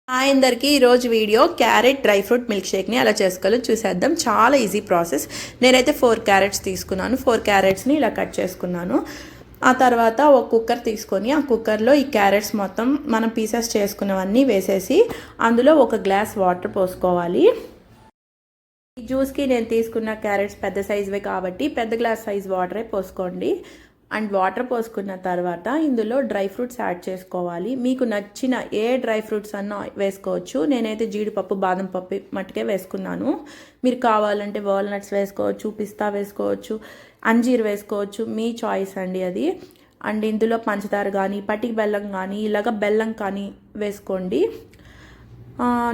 Hi అందరికీ ఈరోజు video carrot dry fruit milk షేక్ని అలా చేసుకోవాలో చూసేద్దాం. చాలా ఈజీ ప్రాసెస్. నేనైతే 4 క్యారెట్స్ తీసుకున్నాను. 4 క్యారెట్స్ని ఇలా కట్ చేసుకున్నాను. ఆ తర్వాత ఒక కుక్కర్ తీసుకొని ఆ కుక్కర్లో ఈ క్యారెట్స్ మొత్తం మనం పీసెస్ చేసుకున్నవన్నీ వేసేసి అందులో 1 గ్లాస్ వాటర్ పోసుకోవాలి. ఈ జ్యూస్కి నేను తీసుకున్న క్యారెట్స్ పెద్ద సైజువే కాబట్టి పెద్ద గ్లాస్ సైజ్ వాటరే పోసుకోండి. అండ్ వాటర్ పోసుకున్న తర్వాత ఇందులో డ్రై ఫ్రూట్స్ యాడ్ చేసుకోవాలి. మీకు నచ్చిన ఏ డ్రై ఫ్రూట్స్ అన్నా వేసుకోవచ్చు. నేనైతే జీడిపప్పు బాదం పప్పు మట్టుకే వేసుకున్నాను. మీరు కావాలంటే వాల్నట్స్ వేసుకోవచ్చు, పిస్తా వేసుకోవచ్చు, అంజీర్ వేసుకోవచ్చు, మీ చాయిస్ అండి అది. అండ్ ఇందులో పంచదార కానీ పటిక బెల్లం కానీ ఇలాగ బెల్లం కానీ వేసుకోండి.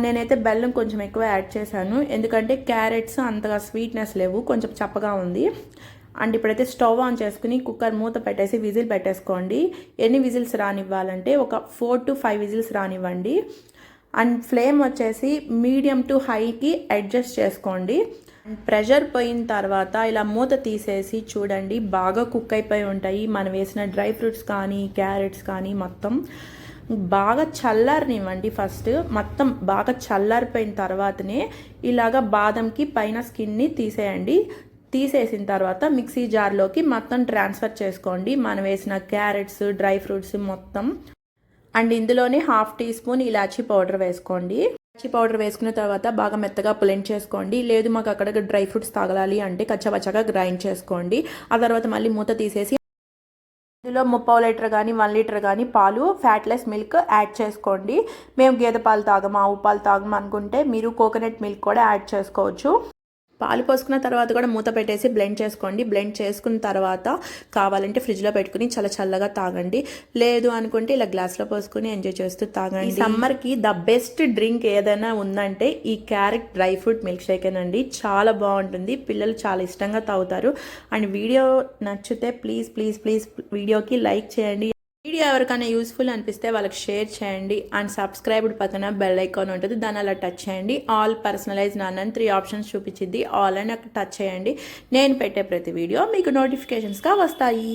నేనైతే బెల్లం కొంచెం ఎక్కువ యాడ్ చేశాను, ఎందుకంటే క్యారెట్స్ అంతగా స్వీట్నెస్ లేవు, కొంచెం చప్పగా ఉంది. అండ్ ఇప్పుడైతే స్టవ్ ఆన్ చేసుకుని కుక్కర్ మూత పెట్టేసి విజిల్ పెట్టేసుకోండి. ఎన్ని విజిల్స్ రానివ్వాలంటే ఒక 4 to 5 విజిల్స్ రానివ్వండి. అండ్ ఫ్లేమ్ వచ్చేసి మీడియం టు హైకి అడ్జస్ట్ చేసుకోండి. ప్రెషర్ పోయిన తర్వాత ఇలా మూత తీసేసి చూడండి, బాగా కుక్ అయిపోయి ఉంటాయి. మనం వేసిన డ్రై ఫ్రూట్స్ కానీ క్యారెట్స్ కానీ మొత్తం బాగా చల్లారనివ్వండి. ఫస్ట్ మొత్తం బాగా చల్లారిపోయిన తర్వాతనే ఇలాగ బాదంకి పైన స్కిన్ని తీసేయండి. తీసేసిన తర్వాత మిక్సీ జార్లోకి మొత్తం ట్రాన్స్ఫర్ చేసుకోండి మనం వేసిన క్యారెట్స్ డ్రై ఫ్రూట్స్ మొత్తం. అండ్ ఇందులోనే 1/2 టీ స్పూన్ ఇలాచీ పౌడర్ వేసుకోండి. ఇలాచీ పౌడర్ వేసుకున్న తర్వాత బాగా మెత్తగా బ్లెండ్ చేసుకోండి. లేదు మాకు అక్కడ డ్రై ఫ్రూట్స్ తగలాలి అంటే కచ్చపచ్చగా గ్రైండ్ చేసుకోండి. ఆ తర్వాత మళ్ళీ మూత తీసేసి ఇందులో 3/4 లీటర్ కానీ 1 లీటర్ కానీ పాలు ఫ్యాట్లెస్ మిల్క్ యాడ్ చేసుకోండి. మేము గేదె పాలు తాగము, ఆవు పాలు తాగము అనుకుంటే మీరు కోకోనట్ మిల్క్ కూడా యాడ్ చేసుకోవచ్చు. పాలు పోసుకున్న తర్వాత కూడా మూత పెట్టేసి బ్లెండ్ చేసుకోండి. బ్లెండ్ చేసుకున్న తర్వాత కావాలంటే ఫ్రిడ్జ్లో పెట్టుకుని చల్లగా తాగండి. లేదు అనుకుంటే ఇలా గ్లాస్లో పోసుకుని ఎంజాయ్ చేస్తూ తాగండి. సమ్మర్కి ద బెస్ట్ డ్రింక్ ఏదైనా ఉందంటే ఈ క్యారెట్ డ్రై ఫ్రూట్ మిల్క్ షేకేనండి. చాలా బాగుంటుంది, పిల్లలు చాలా ఇష్టంగా తాగుతారు. అండ్ వీడియో నచ్చితే ప్లీజ్ వీడియోకి లైక్ చేయండి. వీడియో ఎవరికైనా యూస్ఫుల్ అనిపిస్తే వాళ్ళకి షేర్ చేయండి. అండ్ సబ్స్క్రైబ్డ్ పక్కన బెల్ ఐకాన్ ఉంటుంది, దాన్ని అలా టచ్ చేయండి. ఆల్ పర్సనలైజ్ నాన్న 3 ఆప్షన్స్ చూపించింది, ఆల్ అని అక్కడ టచ్ చేయండి. నేను పెట్టే ప్రతి వీడియో మీకు నోటిఫికేషన్స్గా వస్తాయి.